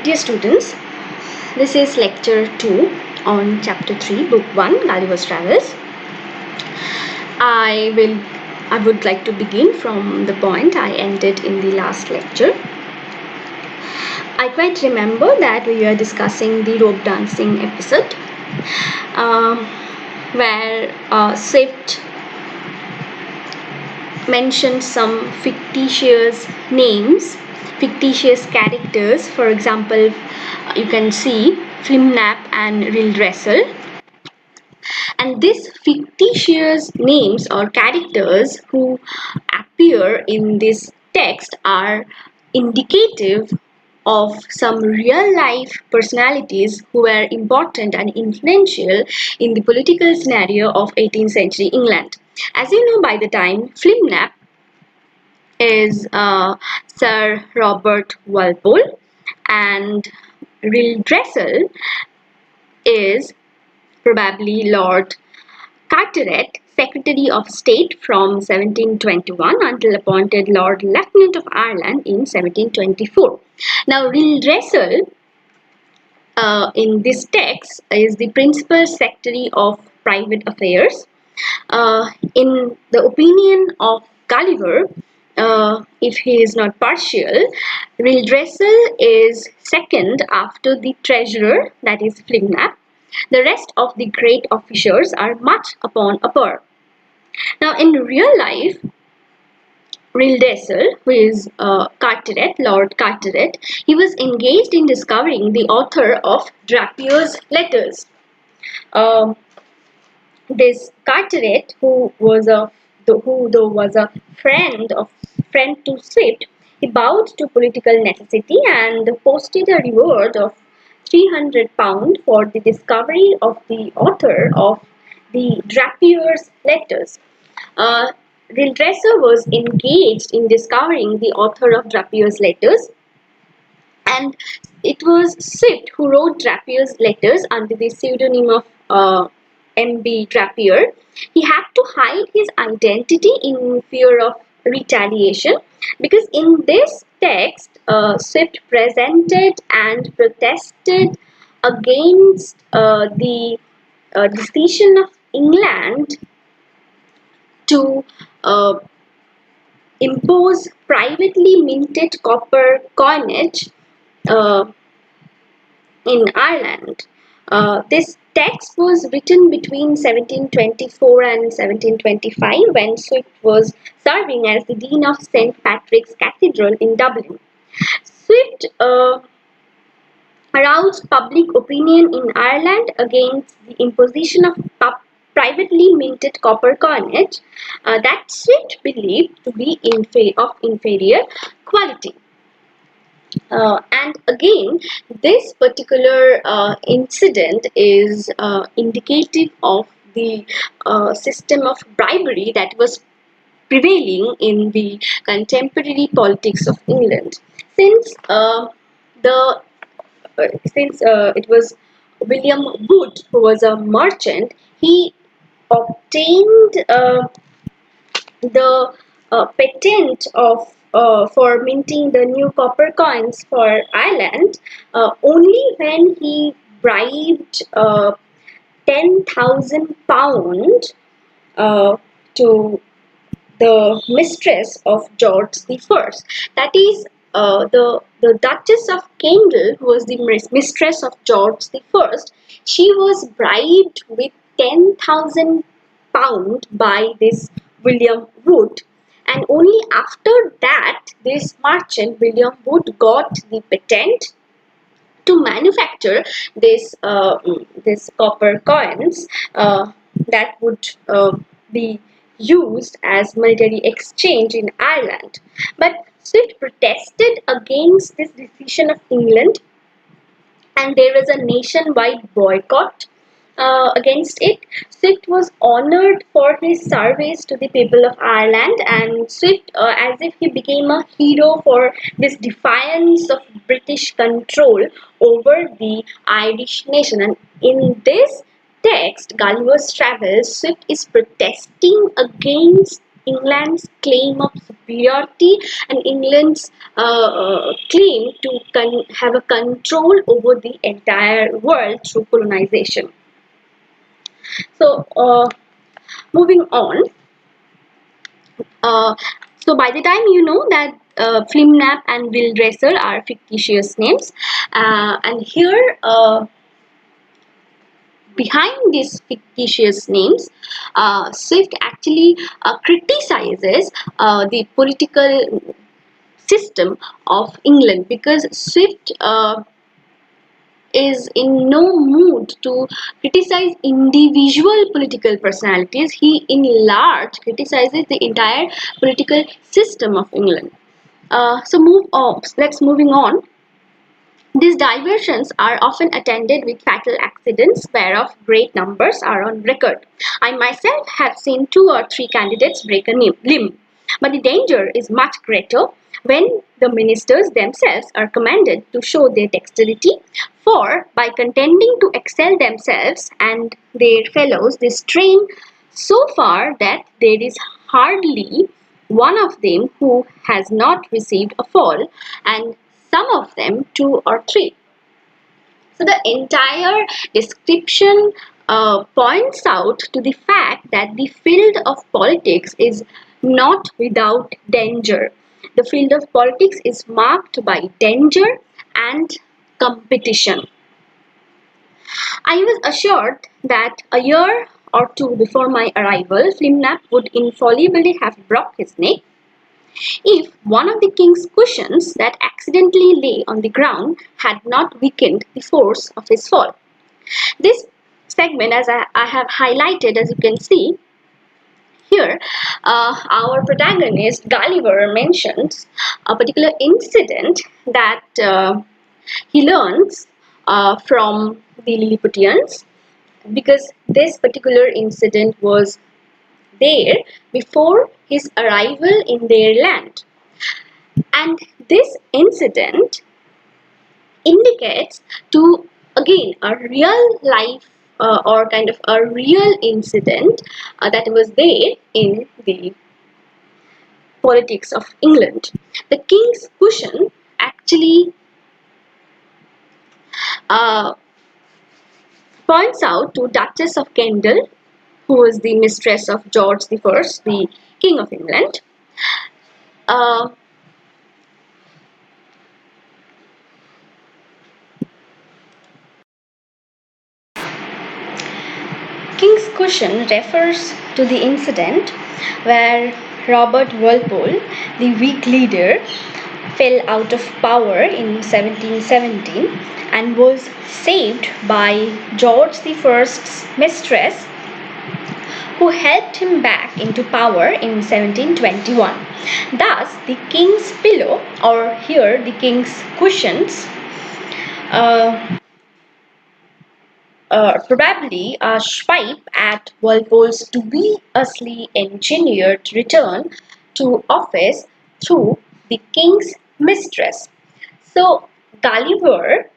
Dear students, this is lecture 2 on chapter 3, book 1, Gulliver's Travels. I would like to begin from the point I ended in the last lecture. I quite remember that we were discussing the rope dancing episode where Swift mentioned some fictitious names, fictitious characters. For example, you can see Flimnap and Rildressel. And these fictitious names or characters who appear in this text are indicative of some real life personalities who were important and influential in the political scenario of 18th century England. As you know, by the time, Flimnap is Sir Robert Walpole, and Rildressel is probably Lord Carteret, Secretary of State from 1721 until appointed Lord Lieutenant of Ireland in 1724. Now, Rildressel in this text is the principal secretary of private affairs. In the opinion of Gulliver, if he is not partial, Rildressel is second after the treasurer, that is Flimnap. The rest of the great officers are much upon a par. Now, in real life, Rildressel, who is Carteret, Lord Carteret, he was engaged in discovering the author of Drapier's letters. This Carteret, who was a friend to Swift, he bowed to political necessity and posted a reward of £300 for the discovery of the author of the Drapier's letters. Rildressel was engaged in discovering the author of Drapier's letters, and it was Swift who wrote Drapier's letters under the pseudonym of M.B. Drapier. He had to hide his identity in fear of retaliation, because in this text, Swift presented and protested against the decision of England to impose privately minted copper coinage in Ireland. This text was written between 1724 and 1725 when Swift was serving as the Dean of St. Patrick's Cathedral in Dublin. Swift aroused public opinion in Ireland against the imposition of privately minted copper coinage that Swift believed to be of inferior quality. And again, this particular incident is indicative of the system of bribery that was prevailing in the contemporary politics of England. Since it was William Wood who was a merchant, he obtained the patent of for minting the new copper coins for Ireland only when he bribed £10,000 to the mistress of George I. That is, the Duchess of Kendal, who was the mistress of George I. She was bribed with £10,000 by this William Wood, and only after that this merchant William Wood got the patent to manufacture this copper coins that would be used as military exchange in Ireland. But Swift protested against this decision of England, and there was a nationwide boycott against it. Swift was honored for his service to the people of Ireland, and Swift, as if he became a hero for this defiance of British control over the Irish nation. And in this text, Gulliver's Travels, Swift is protesting against England's claim of superiority and England's claim to have a control over the entire world through colonization. So, moving on. Uh, so by the time you know that Flimnap and Will Dresser are fictitious names, and here behind these fictitious names, Swift actually criticizes the political system of England, because Swift is in no mood to criticize individual political personalities. He in large criticizes the entire political system of England. So move on. Let's moving on. These diversions are often attended with fatal accidents, whereof great numbers are on record. I myself have seen 2 or 3 candidates break a limb, but the danger is much greater when the ministers themselves are commanded to show their dexterity, for by contending to excel themselves and their fellows, they strain so far that there is hardly one of them who has not received a fall, and some of them 2 or 3. So the entire description points out to the fact that the field of politics is not without danger. The field of politics is marked by danger and competition. I was assured that a year or 2 before my arrival, Flimnap would infallibly have broke his neck if one of the king's cushions that accidentally lay on the ground had not weakened the force of his fall. This segment, as I have highlighted, as you can see here, our protagonist Gulliver mentions a particular incident that he learns from the Lilliputians, because this particular incident was there before his arrival in their land. And this incident indicates to again a real life or kind of a real incident that was there in the politics of England. The king's cushion actually uh, points out to Duchess of Kendal, who was the mistress of George the First, the King of England. Uh, King's cushion refers to the incident where Robert Walpole, the Whig leader, fell out of power in 1717 and was saved by George I's mistress, who helped him back into power in 1721. Thus, the king's pillow, or here the king's cushions, uh, probably a swipe at Walpole's dubiously engineered return to office through the king's mistress. So Gulliver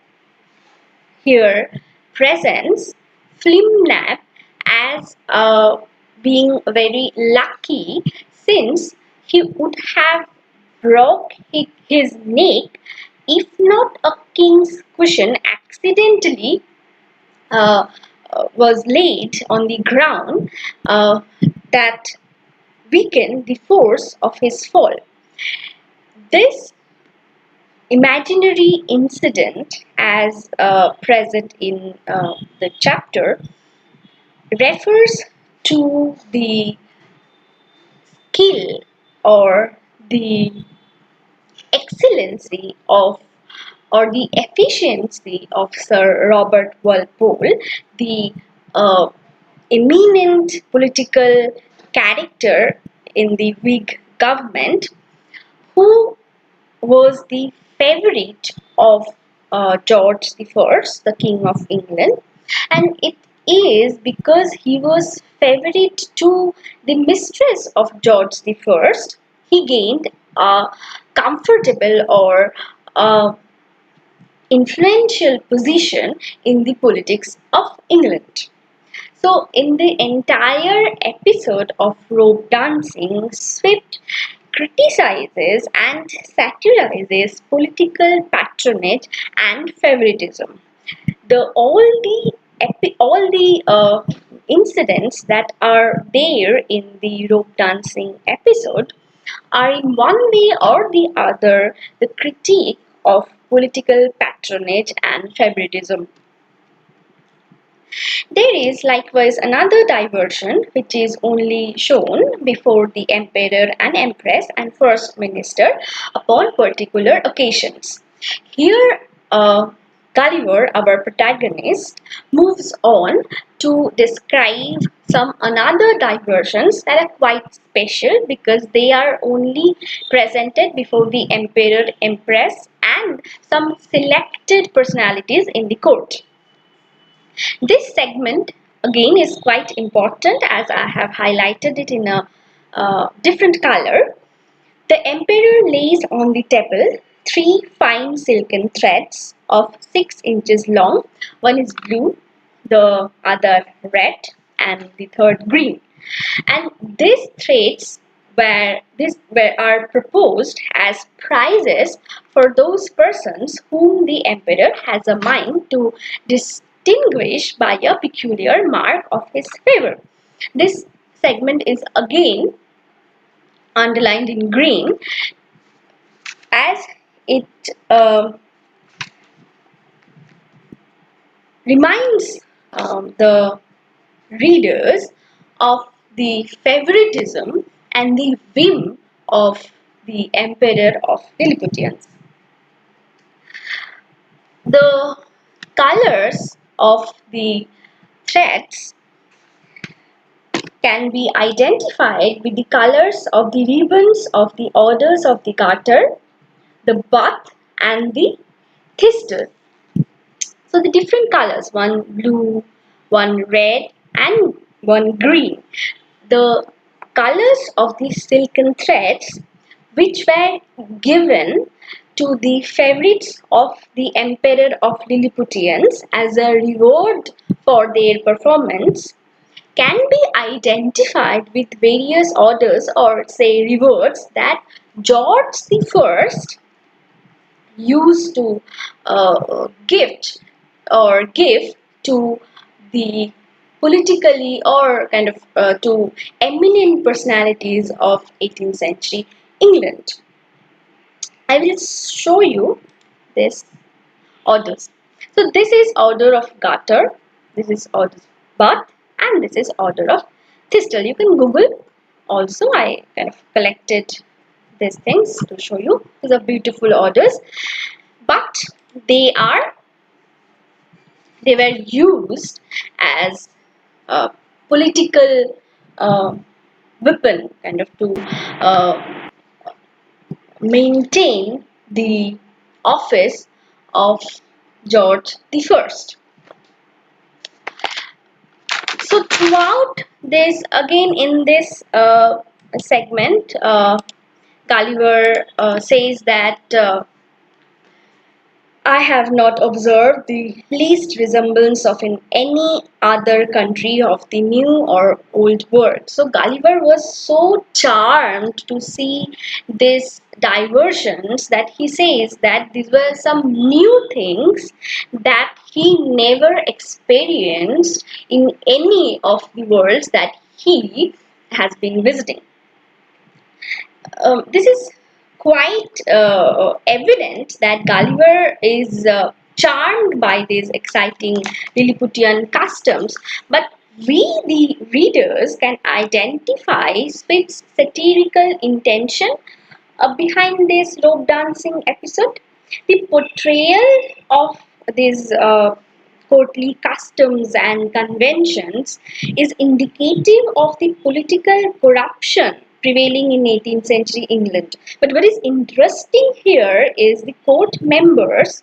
here presents Flimnap as being very lucky, since he would have broke his neck if not a king's cushion accidentally uh, was laid on the ground that weakened the force of his fall. This imaginary incident, as present in the chapter, refers to the skill or the excellency of or the efficiency of Sir Robert Walpole, the uh, eminent political character in the Whig government, who was the favorite of George I, the King of England, and it is because he was favorite to the mistress of George I, he gained a comfortable or influential position in the politics of England. So, in the entire episode of rope dancing, Swift criticizes and satirizes political patronage and favoritism. All the incidents that are there in the rope dancing episode are in one way or the other the critique of political patronage and favoritism. There is likewise another diversion which is only shown before the emperor and empress and first minister upon particular occasions. Here, Gulliver, our protagonist, moves on to describe some another diversions that are quite special because they are only presented before the emperor, empress, and some selected personalities in the court. This segment again is quite important as I have highlighted it in a different color. The emperor lays on the table three fine silken threads of 6 inches long. One is blue, the other red, and the third green. And these threads are proposed as prizes for those persons whom the emperor has a mind to distinguish by a peculiar mark of his favor. This segment is again underlined in green as it reminds the readers of the favoritism and the whim of the emperor of Lilliputians. The colors of the threads can be identified with the colors of the ribbons of the orders of the garter, the butt, and the thistle. So the different colors, one blue, one red, and one green. The colors of the silken threads which were given to the favorites of the emperor of Lilliputians as a reward for their performance can be identified with various orders or say rewards that George the First used to gift or give to the politically or kind of to eminent personalities of 18th century England. I will show you this orders. So this is order of garter, this is order of butt, and this is order of thistle. You can Google also. I kind of collected these things to show you. These are beautiful orders, but they were used as a political weapon kind of to maintain the office of George the First. So throughout this, again in this segment, Gulliver says that I have not observed the least resemblance of in any other country of the new or old world. So Gulliver was so charmed to see these diversions that he says that these were some new things that he never experienced in any of the worlds that he has been visiting. This is quite evident that Gulliver is charmed by these exciting Lilliputian customs, but we, the readers, can identify Swift's satirical intention behind this rope dancing episode. The portrayal of these courtly customs and conventions is indicative of the political corruption prevailing in 18th century England. But what is interesting here is the court members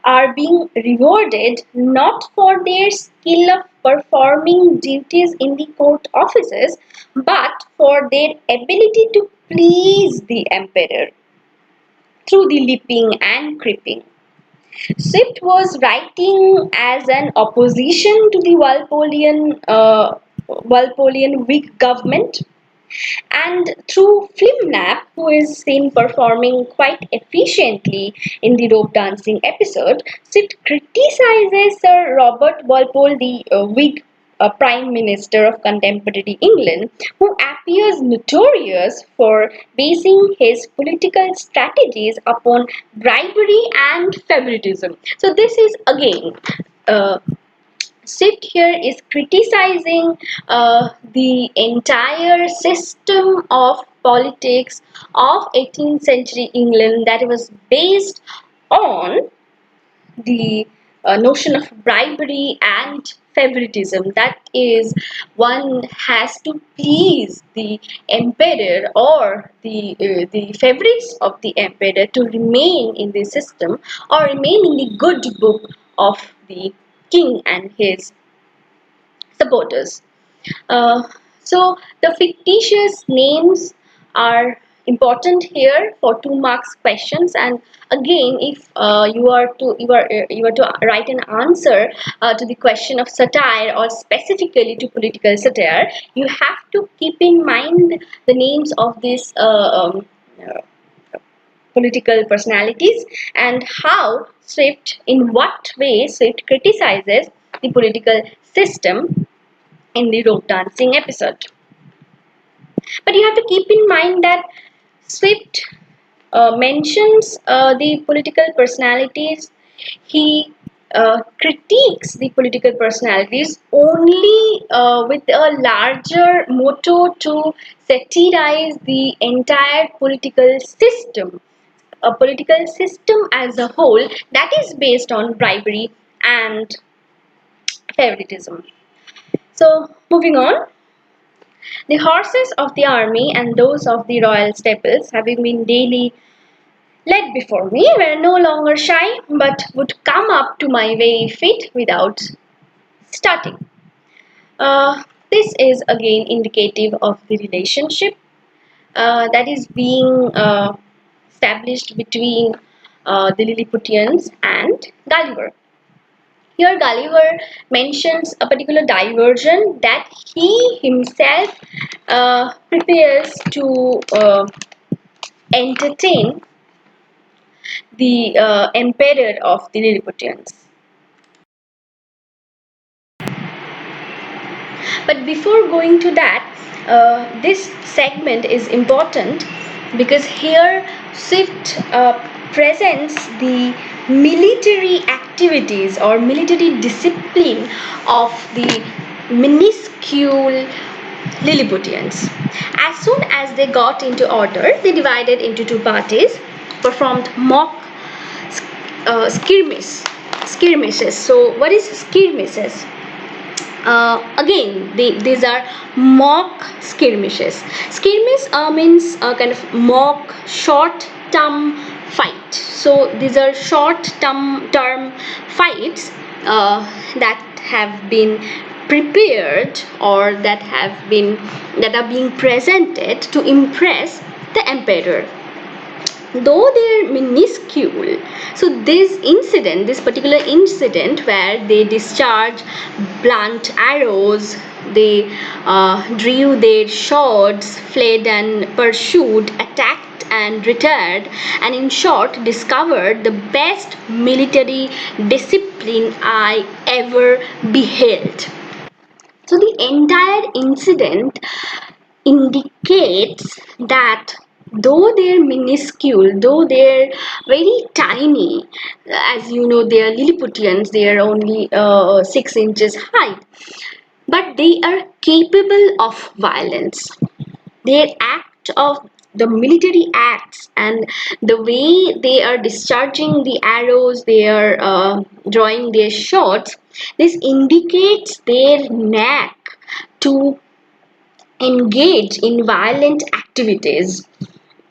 are being rewarded not for their skill of performing duties in the court offices but for their ability to please the emperor through the leaping and creeping. Swift was writing as an opposition to the Walpolean Whig government, and through Flimnap, who is seen performing quite efficiently in the rope dancing episode, Swift criticizes Sir Robert Walpole, the Whig Prime Minister of contemporary England, who appears notorious for basing his political strategies upon bribery and favoritism. So this is again uh, Swift here is criticizing the entire system of politics of 18th century England that was based on the notion of bribery and favoritism. That is, one has to please the emperor or the favorites of the emperor to remain in the system or remain in the good book of the king and his supporters. Uh, so the fictitious names are important here for 2 marks questions, and again, if you are to write an answer to the question of satire or specifically to political satire, you have to keep in mind the names of these political personalities and how Swift, in what way Swift criticizes the political system in the rope dancing episode. But you have to keep in mind that Swift mentions the political personalities. He critiques the political personalities only with a larger motto to satirize the entire political system, a political system as a whole that is based on bribery and favoritism. So, moving on. The horses of the army and those of the royal stables, having been daily led before me, were no longer shy, but would come up to my very feet without starting. This is again indicative of the relationship that is being established between the Lilliputians and Gulliver. Here, Gulliver mentions a particular diversion that he himself prepares to entertain the emperor of the Lilliputians. But before going to that, this segment is important because here Swift presents the military activities or military discipline of the minuscule Lilliputians. As soon as they got into order, they divided into 2 parties, performed mock skirmishes. So, what is skirmishes? Again, these are mock skirmishes. Skirmish means a kind of mock short term fight. So these are short term fights that have been prepared or that are being presented to impress the emperor, though they're minuscule. So this particular incident where they discharge blunt arrows, they drew their swords, fled and pursued, attacked and retired, and in short discovered the best military discipline I ever beheld. So the entire incident indicates that though they're minuscule, though they're very tiny, as you know, they are Lilliputians, they are only 6 inches high, but they are capable of violence. Their act of the military acts and the way they are discharging the arrows, they are drawing their shots, this indicates their knack to engage in violent activities,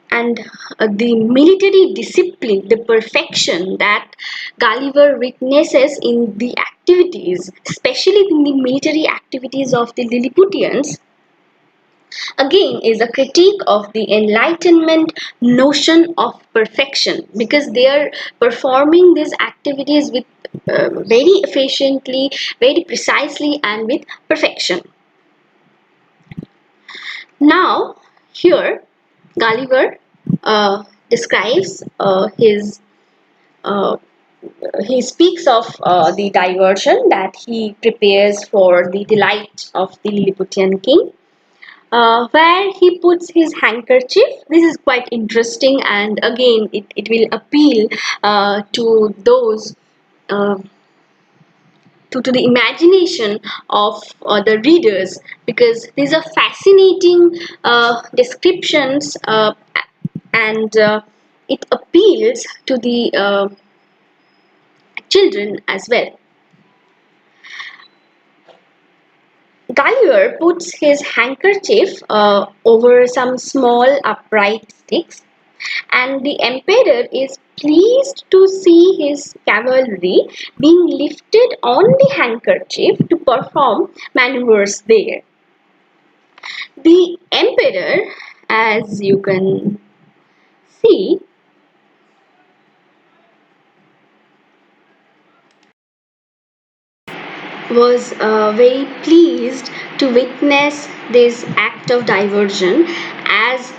and the military discipline, the perfection that Gulliver witnesses in the activities, especially in the military activities of the Lilliputians, again is a critique of the Enlightenment notion of perfection, because they are performing these activities with very efficiently, very precisely, and with perfection. Now, here Gulliver describes uh, he speaks of the diversion that he prepares for the delight of the Lilliputian king, where he puts his handkerchief. This is quite interesting, and again it will appeal to those uh, to the imagination of the readers, because these are fascinating descriptions, and it appeals to the children as well. Gulliver puts his handkerchief over some small upright sticks, and the emperor is pleased to see his cavalry being lifted on the handkerchief to perform maneuvers there. The emperor, as you can see, was very pleased to witness this act of diversion as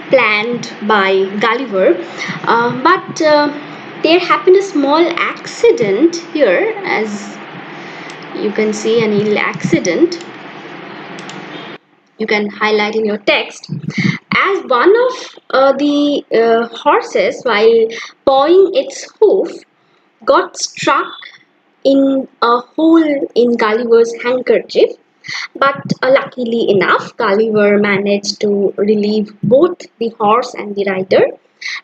planned by Gulliver, but there happened a small accident here, as you can see, an ill accident. You can highlight in your text, as one of the horses, while pawing its hoof, got struck in a hole in Gulliver's handkerchief. But luckily enough, Gulliver managed to relieve both the horse and the rider.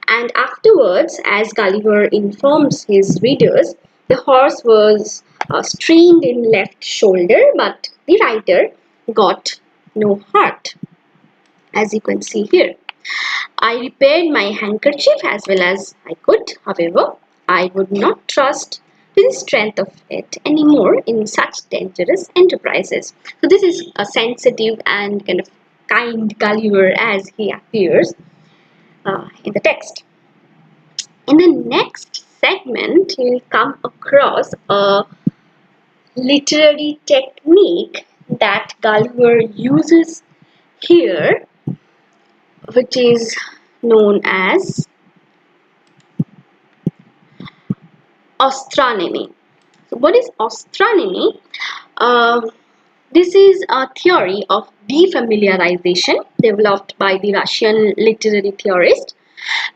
And afterwards, as Gulliver informs his readers, the horse was strained in left shoulder, but the rider got no hurt, as you can see here. I repaired my handkerchief as well as I could. However, I would not trust to the strength of it anymore in such dangerous enterprises. So this is a sensitive and kind of kind Gulliver as he appears in the text. In the next segment, you'll come across a literary technique that Gulliver uses here, which is known as astronomy. So what is astronomy? Uh, this is a theory of defamiliarization developed by the Russian literary theorist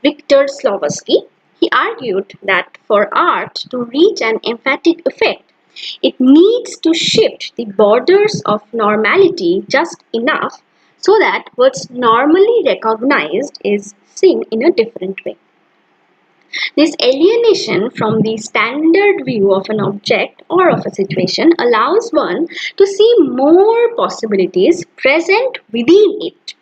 Victor Slavorsky. He argued that for art to reach an emphatic effect, it needs to shift the borders of normality just enough so that what's normally recognized is seen in a different way. This alienation from the standard view of an object or of a situation allows one to see more possibilities present within it,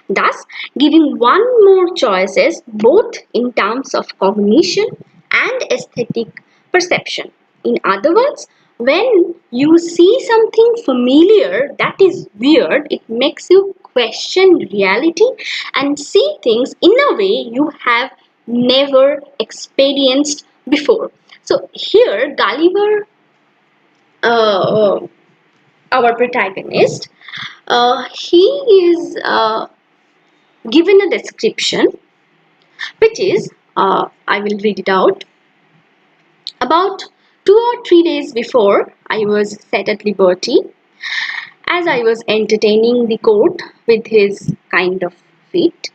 thus giving one more choices both in terms of cognition and aesthetic perception. In other words, when you see something familiar that is weird, it makes you question reality and see things in a way you have never experienced before. So here Gulliver, uh, our protagonist, he is given a description, which is, I will read it out. About 2 or 3 days before I was set at liberty, as I was entertaining the court with his kind of feat,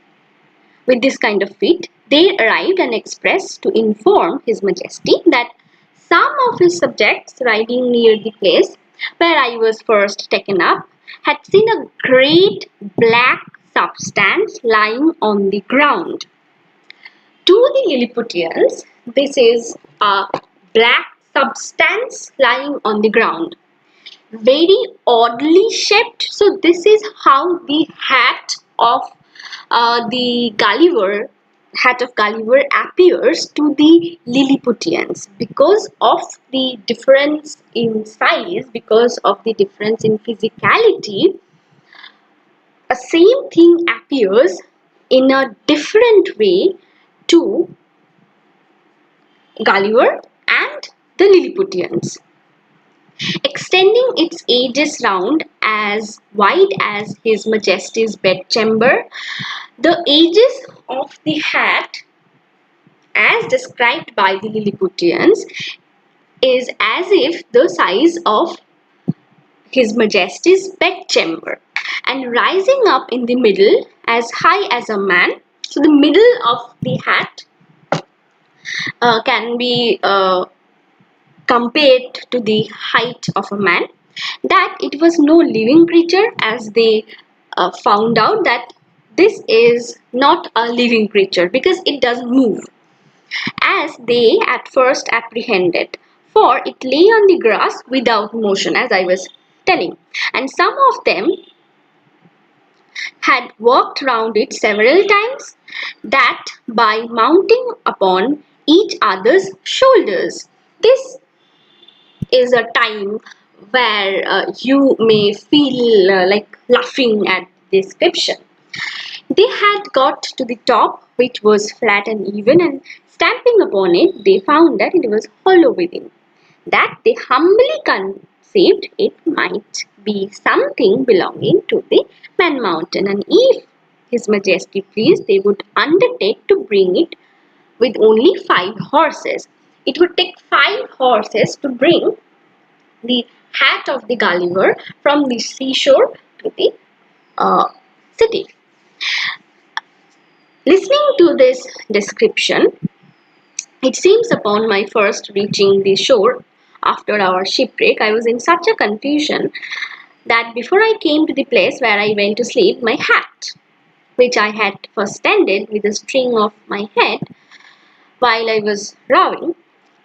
with this kind of feat, there arrived an express to inform His Majesty that some of his subjects riding near the place where I was first taken up had seen a great black substance lying on the ground. To the Lilliputians, this is a black substance lying on the ground, very oddly shaped. So this is how the hat of Gulliver appears to the Lilliputians, because of the difference in size, because of the difference in physicality. a same thing appears in a different way to Gulliver and the Lilliputians, extending its edges round as wide as His Majesty's bedchamber. The edges of the hat, as described by the Lilliputians, is as if the size of His Majesty's bedchamber and rising up in the middle as high as a man. So the middle of the hat can be compared to the height of a man. That it was no living creature, as they found out that this is not a living creature because it doesn't move, as they at first apprehended, for it lay on the grass without motion, as I was telling, and some of them had walked round it several times, that by mounting upon each other's shoulders. This is a time where you may feel like laughing at the description. They had got to the top, which was flat and even, and stamping upon it, they found that it was hollow within. That they humbly conceived it might be something belonging to the Man Mountain, and if His Majesty pleased, they would undertake to bring it with only 5 horses. It would take 5 horses to bring the hat of the Gulliver from the seashore to the city. Listening to this description, it seems upon my first reaching the shore after our shipwreck, I was in such a confusion that before I came to the place where I went to sleep, my hat, which I had fastened with a string of my head while I was rowing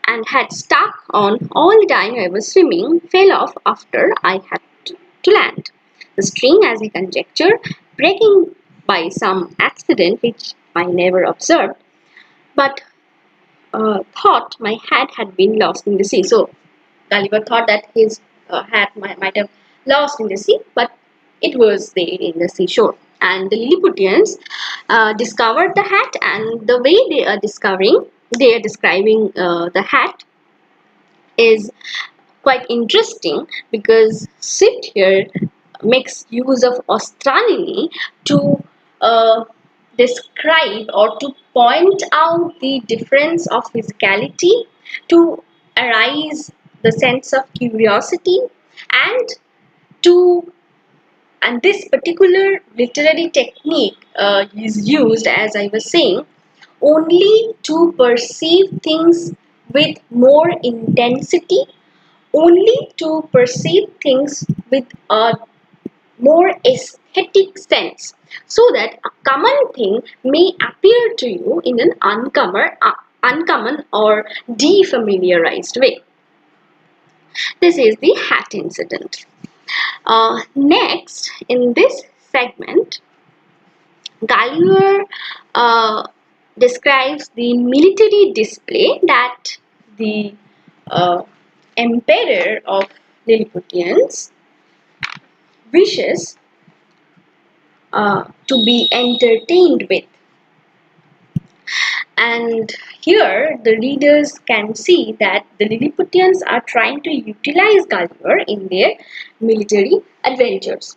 and had stuck on all the time I was swimming, fell off after I had to land. The string, as I conjecture, breaking by some accident which I never observed, but thought my hat had been lost in the sea. So Gulliver thought that his hat might have lost in the sea, but it was there in the seashore. And the Lilliputians discovered the hat, and the way they are describing the hat is quite interesting, because Swift here makes use of astronomy to describe or to point out the difference of physicality, to arise the sense of curiosity, and to and this particular literary technique is used, as I was saying, only to perceive things with more intensity, only to perceive things with a more aesthetic sense, so that a common thing may appear to you in an uncommon or defamiliarized way. This is the hat incident. Next, in this segment, Gulliver describes the military display that the uh, emperor of Lilliputians wishes to be entertained with. And here the readers can see that the Lilliputians are trying to utilize Gulliver in their military adventures.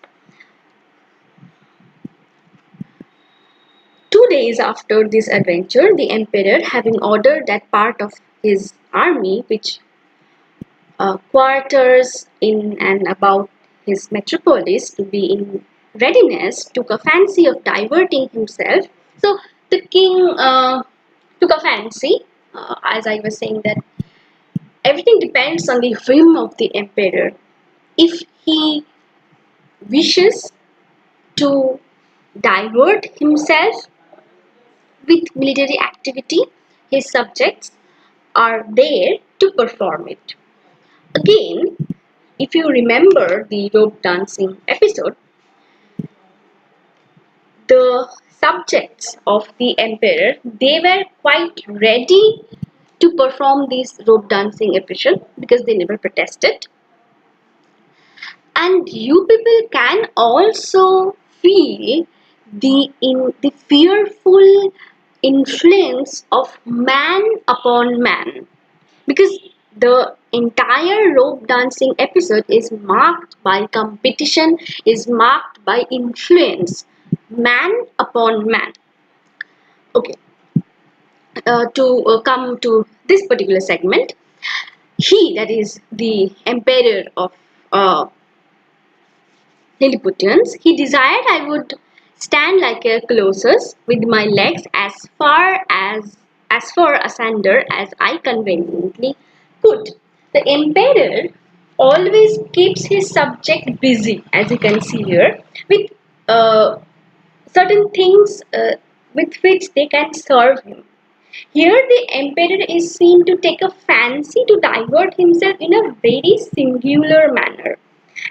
2 days after this adventure, the emperor, having ordered that part of his army which quarters in and about his metropolis to be in readiness, took a fancy of diverting himself. So the king took a fancy, as I was saying, that everything depends on the whim of the emperor. If he wishes to divert himself with military activity, his subjects are there to perform it. Again, if you remember the rope dancing episode, the subjects of the emperor, they were quite ready to perform this rope dancing episode because they never protested. And you people can also feel the fearful influence of man upon man, because the entire rope dancing episode is marked by competition, is marked by influence, man upon man. Okay, to come to this particular segment, he, that is the emperor of uh, Lilliputians, he desired I would stand like a colossus with my legs as far asunder as I conveniently could. The emperor always keeps his subject busy, as you can see here, with uh, certain things with which they can serve him. Here the emperor is seen to take a fancy to divert himself in a very singular manner.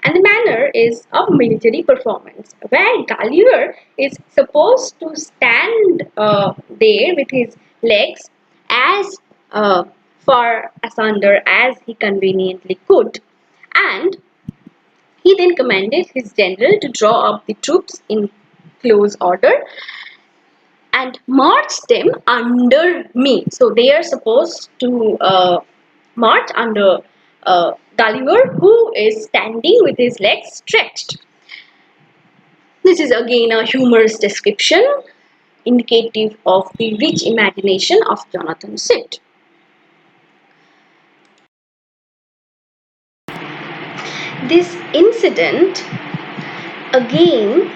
And the manner is of military performance, where Gulliver is supposed to stand there with his legs as far asunder as he conveniently could. And he then commanded his general to draw up the troops in close order and march them under me. So they are supposed to march under Gulliver, who is standing with his legs stretched. This is again a humorous description indicative of the rich imagination of Jonathan Swift. This incident again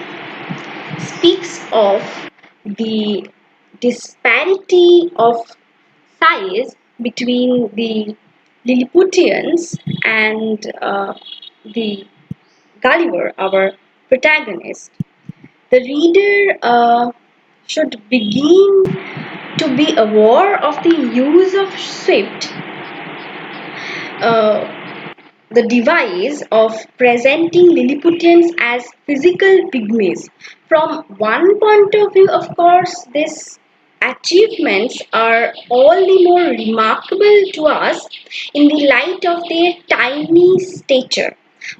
speaks of the disparity of size between the Lilliputians and the Gulliver, our protagonist. The reader should begin to be aware of the use of Swift, uh, the device of presenting Lilliputians as physical pygmies. From one point of view, of course, these achievements are all the more remarkable to us in the light of their tiny stature.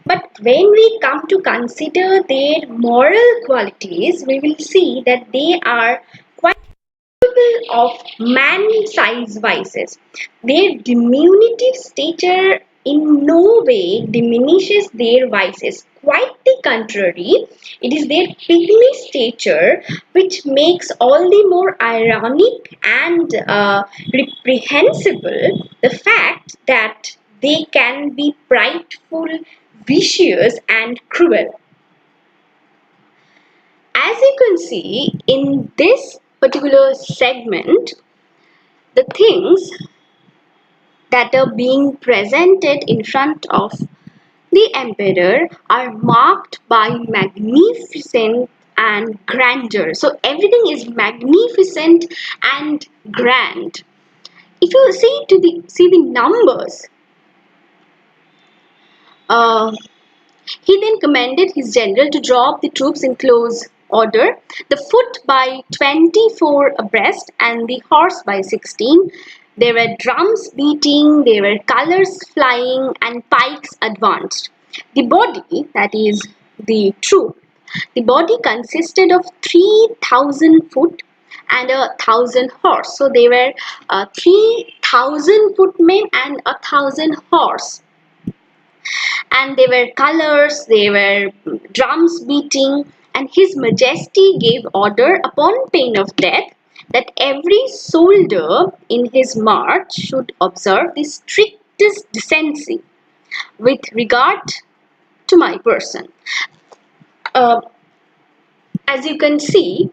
But when we come to consider their moral qualities, we will see that they are quite of man-sized vices. Their diminutive stature in no way diminishes their vices. Quite the contrary, it is their pygmy stature which makes all the more ironic and reprehensible the fact that they can be prideful, vicious, and cruel. As you can see in this particular segment, the things that are being presented in front of the emperor are marked by magnificence and grandeur. So everything is magnificent and grand. If you see the numbers, uh, he then commanded his general to draw up the troops in close order, the foot by 24 abreast and the horse by 16. There were drums beating, there were colors flying, and pikes advanced. The body, that is the troop, the body consisted of 3,000 foot and 1,000 horse. So there were 3,000 footmen and 1,000 horse, and there were colors, there were drums beating, and His Majesty gave order upon pain of death that every soldier in his march should observe the strictest decency with regard to my person. Uh, as you can see,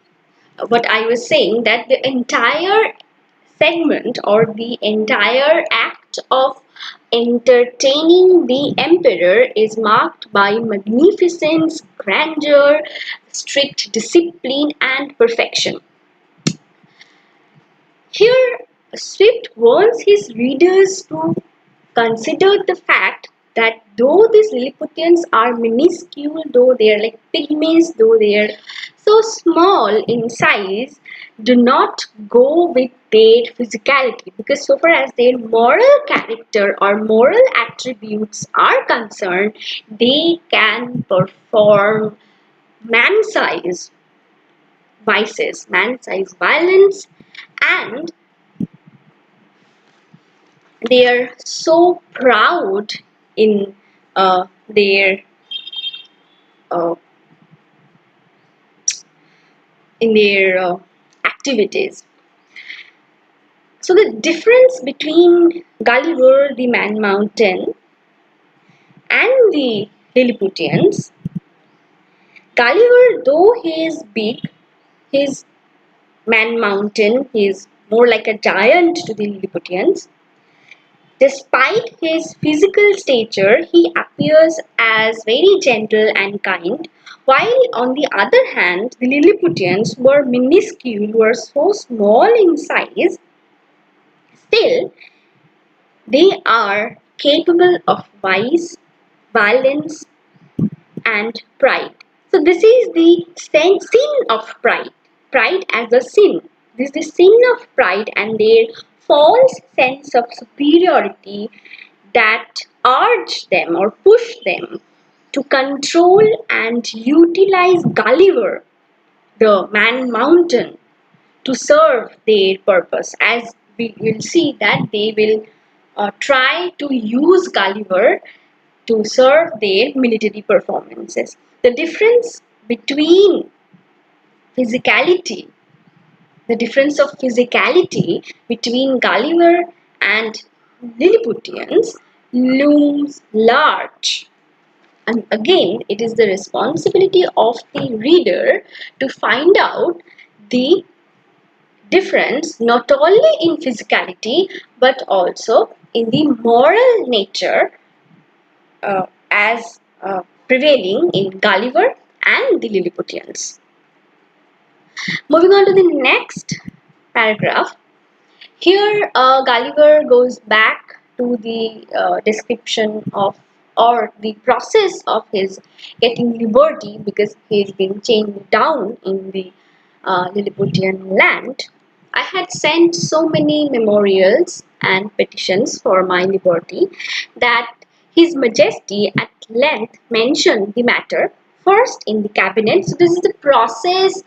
what I was saying, that the entire segment or the entire act of entertaining the emperor is marked by magnificence, grandeur, strict discipline, and perfection. Here, Swift wants his readers to consider the fact that though these Lilliputians are minuscule, though they are like pygmies, though they are so small in size, do not go with their physicality, because so far as their moral character or moral attributes are concerned, they can perform man-size vices, man-size violence, and they are so proud in their uh, activities. So the difference between Gulliver the Man Mountain and the Lilliputians, Gulliver, though he is big, his Man Mountain, he is more like a giant to the Lilliputians. Despite his physical stature, he appears as very gentle and kind, while on the other hand, the Lilliputians were minuscule, were so small in size, still they are capable of vice, violence, and pride. So this is the sin of pride. Pride as a sin. This is the sin of pride and their false sense of superiority that urge them or push them to control and utilize Gulliver, the man mountain, to serve their purpose. As we will see that they will try to use Gulliver to serve their military performances. The difference between physicality, the difference of physicality between Gulliver and Lilliputians looms large. And again, it is the responsibility of the reader to find out the difference not only in physicality but also in the moral nature as prevailing in Gulliver and the Lilliputians. Moving on to the next paragraph. Here, Gulliver goes back to the description of or the process of his getting liberty because he's been chained down in the Lilliputian land. I had sent so many memorials and petitions for my liberty that His Majesty at length mentioned the matter first in the cabinet. So this is the process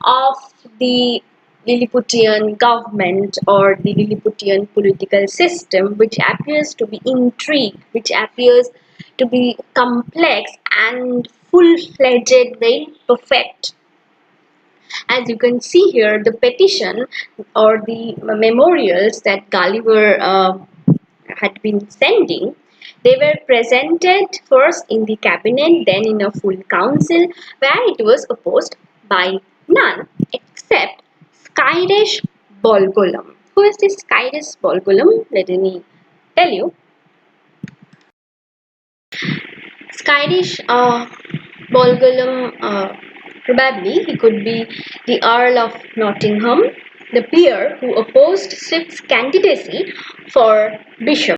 of the Lilliputian government or the Lilliputian political system, which appears to be intrigue, which appears to be complex and full-fledged, very perfect. As you can see here, the petition or the memorials that Gulliver had been sending, they were presented first in the cabinet, then in a full council, where it was opposed by none except Skyresh Bolgolam. Who is this Skyresh Bolgolam? Let me tell you. Skyresh Bolgolam, probably he could be the Earl of Nottingham, the peer who opposed Swift's candidacy for bishop.